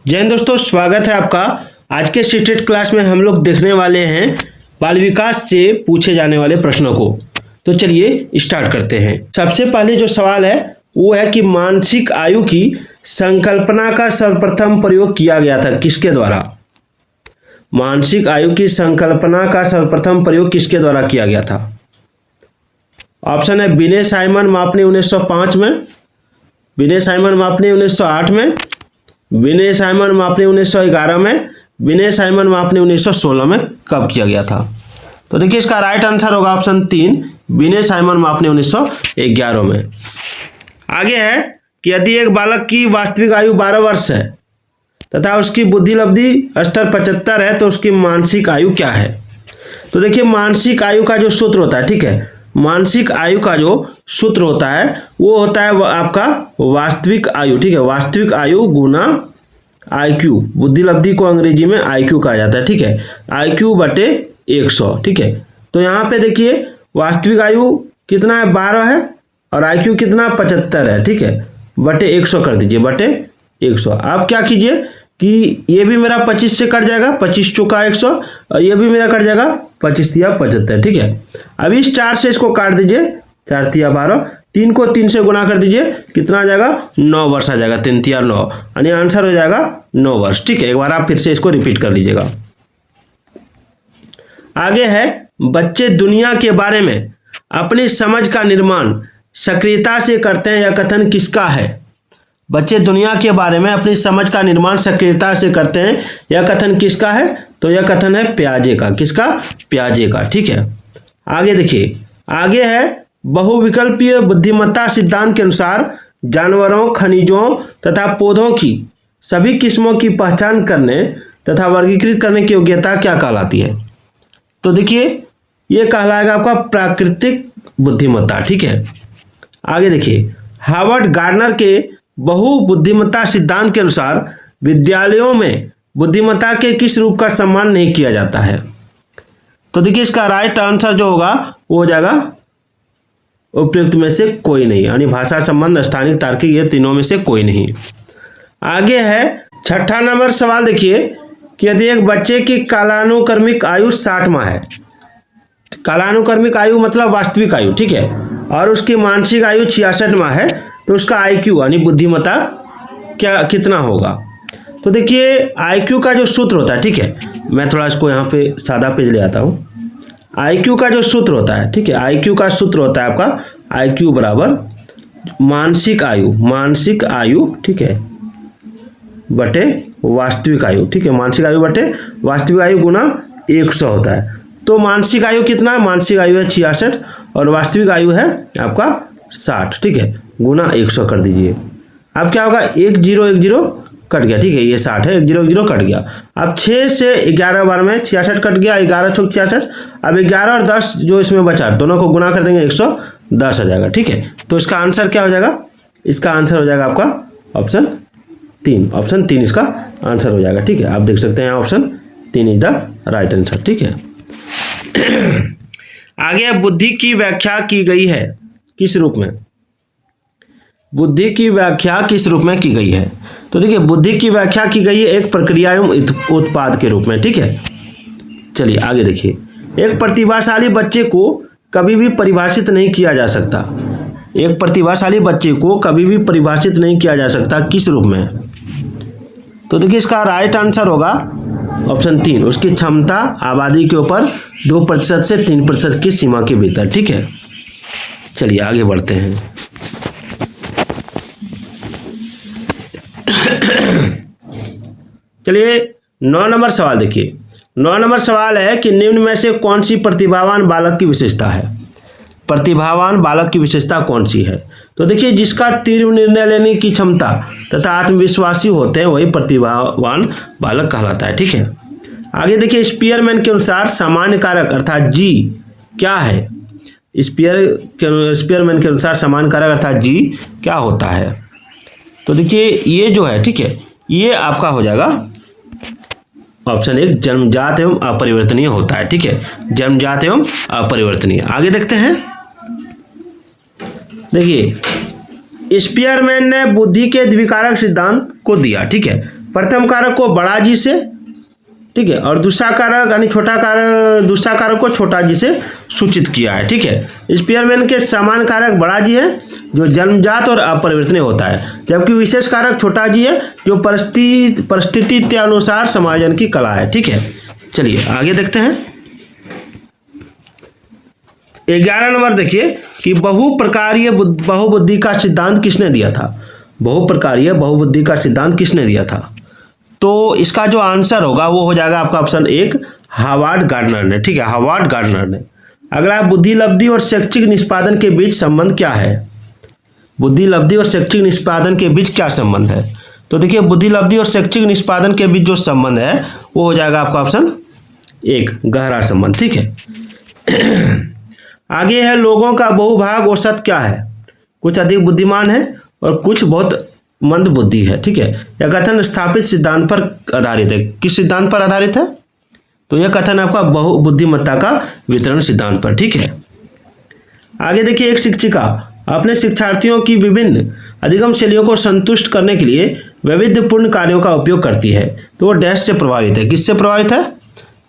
जय हिंद दोस्तों, स्वागत है आपका। आज के स्टेट क्लास में हम लोग देखने वाले हैं बाल विकास से पूछे जाने वाले प्रश्नों को। तो चलिए स्टार्ट करते हैं। सबसे पहले जो सवाल है वो है कि मानसिक आयु की संकल्पना का सर्वप्रथम प्रयोग किया गया था किसके द्वारा? मानसिक आयु की संकल्पना का सर्वप्रथम प्रयोग किसके द्वारा किया गया था? ऑप्शन है विनय साइमन मापने 1905 में, विनय साइमन मापने 1908 में, विनय साइमन मापने 1911 में, विनय साइमन मापने 1916 में कब किया गया था? तो देखिए इसका राइट आंसर होगा ऑप्शन 3, विनय साइमन मापने 1911 में। आगे है कि यदि एक बालक की वास्तविक आयु 12 वर्ष है तथा उसकी बुद्धि लब्धि स्तर 75 है तो उसकी मानसिक आयु क्या है? तो देखिए मानसिक आयु का जो सूत्र होता है, ठीक है, मानसिक आयु का जो सूत्र होता है वो होता है आपका वास्तविक आयु, ठीक है, वास्तविक आयु गुना IQ, बुद्धि लब्धि को अंग्रेजी में IQ कहा जाता है, ठीक है, IQ बटे 100, ठीक है। तो यहाँ पे देखिए वास्तविक आयु कितना है 12 है और IQ कितना 75 है, ठीक है, बटे 100 कर दीजिए, बटे 100। आप क्या कीजिए कि ये भी मेरा 25 से कट जाएगा, 25 चौका 100 और ये भी मेरा कट जाएगा 25 तिया 75, ठीक है। अभी इस 4 से इसको काट दीजिए, 4 तिया 12, 3 को 3 से गुना कर दीजिए, कितना आ जाएगा 9 वर्ष आ जाएगा, 3 तिया 9, यानी आंसर हो जाएगा 9 वर्ष, ठीक है। एक बार आप फिर से इसको रिपीट कर लीजिएगा। आगे है बच्चे दुनिया के बारे में अपनी समझ का निर्माण सक्रियता से करते हैं, यह कथन किसका है? बच्चे दुनिया के बारे में अपनी समझ का निर्माण सक्रियता से करते हैं, यह कथन किसका है? तो यह कथन है पियाजे का। किसका? पियाजे का, ठीक है। आगे देखिए, आगे है बहुविकल्पीय बुद्धिमत्ता सिद्धांत के अनुसार जानवरों, खनिजों तथा पौधों की सभी किस्मों की पहचान करने तथा वर्गीकृत करने की योग्यता क्या कहलाती है? तो देखिए यह कहलाएगा आपका प्राकृतिक बुद्धिमत्ता, ठीक है। आगे देखिए, हार्वर्ड गार्डनर के बहु बुद्धिमत्ता सिद्धांत के अनुसार विद्यालयों में बुद्धिमत्ता के किस रूप का सम्मान नहीं किया जाता है? तो देखिए इसका राइट आंसर जो होगा वो हो जाएगा उपयुक्त में से कोई नहीं, यानी भाषा संबंध, स्थानिक, तार्किक, ये तीनों में से कोई नहीं। आगे है 6ठा नंबर सवाल देखिए कि यदि एक बच्चे की कालानुक्रमिक आयु 60 माह है, कालानुक्रमिक आयु मतलब वास्तविक आयु, ठीक है, और उसकी मानसिक आयु 66 माह है तो उसका IQ यानी बुद्धिमत्ता क्या कितना होगा? तो देखिए IQ का जो सूत्र होता है, ठीक है, मैं थोड़ा इसको यहाँ पे सादा पेज ले आता हूँ। IQ का जो सूत्र होता है, ठीक है, IQ का सूत्र होता है आपका IQ बराबर मानसिक आयु, ठीक है, बटे वास्तविक आयु, ठीक है, मानसिक आयु बटे वास्तविक आयु गुना 100 होता है। तो मानसिक आयु कितना है? मानसिक आयु है 66 और वास्तविक आयु है आपका 60, ठीक है, गुना 100 कर दीजिए। अब क्या होगा 1010 कट गया, ठीक है, ये 60 है, 1010 कट गया। अब 6 से 11 बार में 66 कट गया, 11 छुक 66। अब 11 और 10 जो इसमें बचा दोनों को गुना कर देंगे 110 आ जाएगा, ठीक है। तो इसका आंसर क्या हो जाएगा? इसका आंसर हो जाएगा आपका ऑप्शन 3, ऑप्शन 3 इसका आंसर हो जाएगा, ठीक है। आप देख सकते हैं option 3 is the right answer, ठीक है। आगे बुद्धि की व्याख्या की गई है किस रूप में? बुद्धि की व्याख्या किस रूप में की गई है? तो देखिए बुद्धि की व्याख्या की गई है एक प्रक्रिया एवं उत्पाद के रूप में, ठीक है। चलिए आगे देखिए, एक प्रतिभाशाली बच्चे को कभी भी परिभाषित नहीं किया जा सकता, एक प्रतिभाशाली बच्चे को कभी भी परिभाषित नहीं किया जा सकता, किस रूप में? तो देखिए इसका राइट आंसर होगा ऑप्शन 3, उसकी क्षमता आबादी के ऊपर 2% से 3% की सीमा के भीतर, ठीक है। चलिए आगे बढ़ते हैं। चलिए 9 नंबर सवाल देखिए, 9 नंबर सवाल है कि निम्न में से कौन सी प्रतिभावान बालक की विशेषता है? प्रतिभावान बालक की विशेषता कौन सी है? तो देखिए जिसका तीव्र निर्णय लेने की क्षमता तथा आत्मविश्वासी होते हैं वही प्रतिभावान बालक कहलाता है, ठीक है। आगे देखिए स्पीयरमैन के अनुसार सामान्य कारक अर्थात G क्या है? स्पीयरमैन के अनुसार सामान्य कारक अर्थात G क्या होता है? तो देखिए ये जो है, ठीक है, ये आपका हो जाएगा ऑप्शन 1, जन्मजात एवं अपरिवर्तनीय होता है, ठीक है, जन्मजात एवं अपरिवर्तनीय। आगे देखते हैं, देखिए स्पीयरमैन ने बुद्धि के द्विकारक सिद्धांत को दिया, ठीक है, प्रथम कारक को बड़ा जी से, ठीक है, और दूसरा कारक यानी दूसरा कारक को छोटा जी से सूचित किया है। ठीक है, स्पीयरमैन के समान कारक बड़ा जी है जो जन्मजात और अपरिवर्तनीय होता है, जबकि विशेष कारक छोटा जी है जो परिस्थिति के अनुसार समायोजन की कला है। ठीक है, चलिए आगे देखते हैं। 11 नंबर देखिए कि बहुप्रकारीय बहुबुद्धि का सिद्धांत किसने दिया था। बहुप्रकारीय बहुबुद्धि का सिद्धांत किसने दिया था? तो इसका जो आंसर होगा वो हो जाएगा आपका ऑप्शन 1 हार्वर्ड गार्डनर ने। ठीक है, हार्वर्ड गार्डनर ने। अगला बुद्धि लब्धि और शैक्षिक निष्पादन के बीच संबंध क्या है? बुद्धि लब्धि और शैक्षिक निष्पादन के बीच क्या संबंध है? तो देखिए बुद्धि लब्धि और शैक्षिक निष्पादन के बीच जो संबंध है वो हो जाएगा आपका ऑप्शन 1 गहरा संबंध। ठीक है, आगे है लोगों का बहुभाग औसत क्या है? कुछ अधिक बुद्धिमान है और कुछ बहुत मंद बुद्धि है। ठीक है, यह कथन स्थापित सिद्धांत पर आधारित है। किस सिद्धांत पर आधारित है? तो यह कथन आपका बहुबुद्धिमत्ता का वितरण सिद्धांत पर। ठीक है, आगे देखिए एक शिक्षिका अपने शिक्षार्थियों की विभिन्न अधिगम शैलियों को संतुष्ट करने के लिए वैविध्यपूर्ण कार्यों का उपयोग करती है, तो वो डैश से प्रभावित है। किससे प्रभावित है?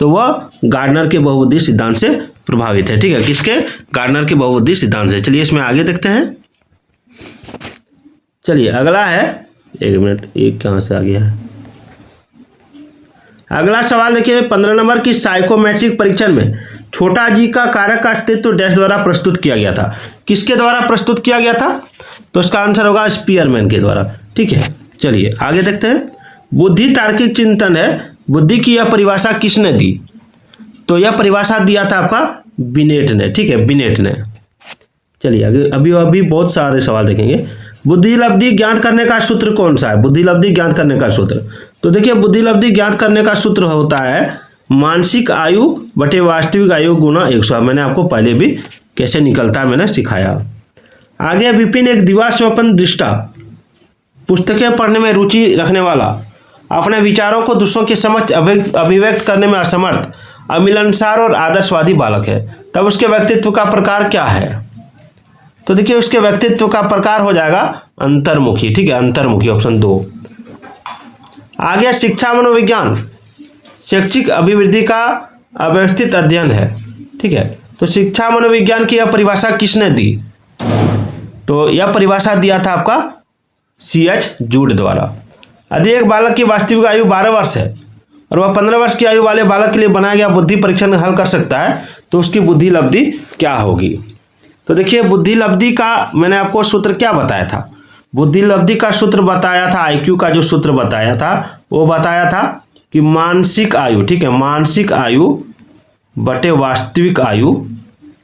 तो वह गार्डनर के बहुबुद्धि सिद्धांत से प्रभावित है। ठीक है, किसके? गार्डनर के बहुबुद्धि सिद्धांत से। चलिए इसमें आगे देखते हैं। चलिए अगला है, एक मिनट, एक कहाँ से आ गया है। अगला सवाल देखिए 15 नंबर की साइकोमेट्रिक परीक्षण में छोटा जी का कारक का अस्तित्व डैश द्वारा प्रस्तुत किया गया था। किसके द्वारा प्रस्तुत किया गया था? तो इसका आंसर होगा स्पीयरमैन के द्वारा। ठीक है, चलिए आगे देखते हैं। बुद्धि तार्किक चिंतन है, बुद्धि की यह परिभाषा किसने दी? तो यह परिभाषा दिया था आपका बिनेट ने। ठीक है, बिनेट ने। चलिए आगे अभी बहुत सारे सवाल देखेंगे। बुद्धि लब्धि ज्ञात करने का सूत्र कौन सा है? बुद्धि लब्धि ज्ञात करने का सूत्र, तो देखिए बुद्धि लब्धि ज्ञात करने का सूत्र होता है मानसिक आयु बटे वास्तविक आयु गुना 100। मैंने आपको पहले भी कैसे निकलता है मैंने सिखाया। आगे विपिन एक दिवा स्वप्न दृष्टा, पुस्तकें पढ़ने में रुचि रखने वाला, अपने विचारों को दूसरों के समक्ष अभिव्यक्त करने में असमर्थ, अमिलनसार और आदर्शवादी बालक है। तब उसके व्यक्तित्व का प्रकार क्या है? तो देखिए उसके व्यक्तित्व का प्रकार हो जाएगा अंतर्मुखी। ठीक है, अंतर्मुखी, ऑप्शन 2। आगे शिक्षा मनोविज्ञान शैक्षिक अभिवृद्धि का अव्यवस्थित अध्ययन है। ठीक है, तो शिक्षा मनोविज्ञान की यह परिभाषा किसने दी? तो यह परिभाषा दिया था आपका C.H. जूड द्वारा। यदि एक बालक की वास्तविक आयु 12 वर्ष है और वह 15 वर्ष की आयु वाले बालक के लिए बनाया गया बुद्धि परीक्षण हल कर सकता है, तो उसकी बुद्धि लब्धि क्या होगी? तो देखिए बुद्धि लब्धि का मैंने आपको सूत्र क्या बताया था? बुद्धि लब्धि का सूत्र बताया था, IQ का जो सूत्र बताया था वो बताया था कि मानसिक आयु, ठीक है, मानसिक आयु बटे वास्तविक आयु,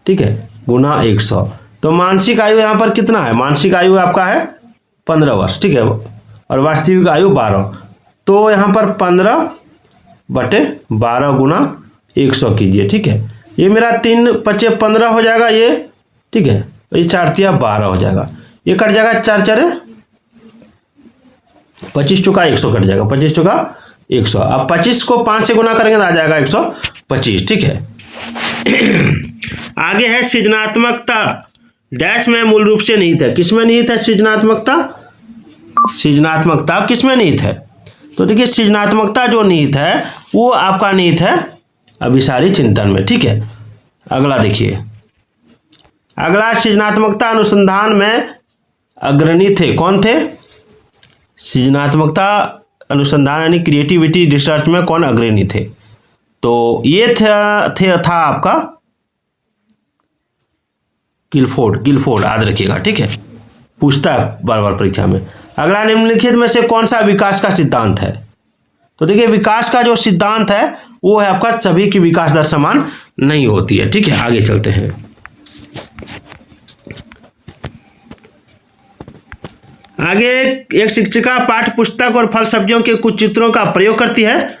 ठीक है, गुना 100। तो मानसिक आयु यहाँ पर कितना है? मानसिक आयु आपका है 15 वर्ष, ठीक है, और वास्तविक आयु 12। तो यहाँ पर 15 बटे 12 गुना 100 कीजिए। ठीक है, ये मेरा 3 × 5 = 15 हो जाएगा ये। ठीक है, ये 4 × 3 = 12 हो जाएगा। ये कट जाएगा 4 × 4 = 25 × 100 कट जाएगा, 25 × 100। अब 25 को 5 से गुना करेंगे तो आ जाएगा 125। ठीक है, आगे है सृजनात्मकता डैश में मूल रूप से निहित है। किसमें निहित है सृजनात्मकता? सृजनात्मकता किसमें निहित है? तो देखिए सृजनात्मकता जो निहित है वो आपका निहित है अभिसारी चिंतन में। ठीक है, अगला देखिए, अगला सृजनात्मकता अनुसंधान में अग्रणी थे। कौन थे? सृजनात्मकता अनुसंधान यानी क्रिएटिविटी रिसर्च में कौन अग्रणी थे? तो ये था आपका गिलफोर्ड, याद रखिएगा। ठीक है, पूछता है बार बार परीक्षा में। अगला निम्नलिखित में से कौन सा विकास का सिद्धांत है? तो देखिए विकास का जो सिद्धांत है वो है आपका सभी की विकास दर समान नहीं होती है। ठीक है, आगे चलते हैं। आगे एक शिक्षिका पाठ्य पुस्तक और फल सब्जियों के कुछ चित्रों का प्रयोग करती है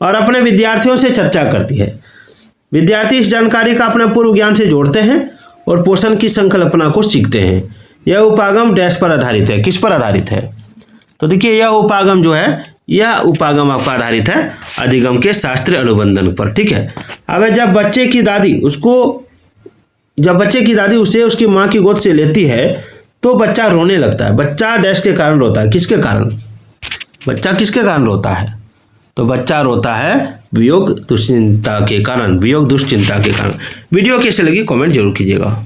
और अपने विद्यार्थियों से चर्चा करती है। विद्यार्थी इस जानकारी का अपने पूर्व ज्ञान से जोड़ते हैं और पोषण की संकल्पना को सीखते हैं। यह उपागम डैश पर आधारित है। किस पर आधारित है? तो देखिए यह उपागम जो है, यह उपागम आपका आधारित है अधिगम के शास्त्रीय अनुबंधन पर। ठीक है, अब जब बच्चे की दादी उसे उसकी माँ की गोद से लेती है तो बच्चा रोने लगता है। बच्चा डैश के कारण रोता है। किसके कारण? बच्चा किसके कारण रोता है? तो बच्चा रोता है वियोग दुश्चिंता के कारण, वियोग दुश्चिंता के कारण। वीडियो कैसे लगी कमेंट जरूर कीजिएगा।